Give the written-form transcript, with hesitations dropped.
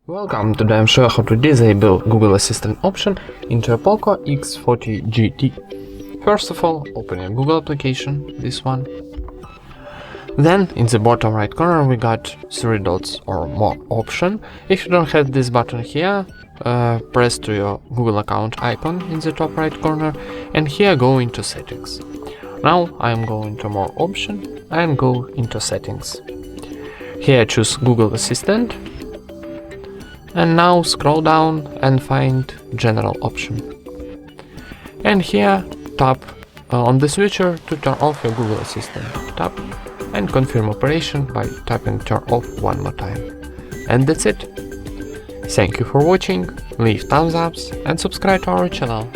Welcome, today I'm showing how to disable Google Assistant option into a Poco X4 GT. First of all, open your Google application, this one. Then in the bottom right corner we got 3 dots or more option. If you don't have this button here, press to your Google account icon in the top right corner and here go into settings. Now I am going to more option and go into settings. Here choose Google Assistant and now scroll down and find general option. And here tap on the switcher to turn off your Google Assistant. Tap and confirm operation by tapping turn off one more time. And that's it. Thank you for watching, leave thumbs ups and subscribe to our channel.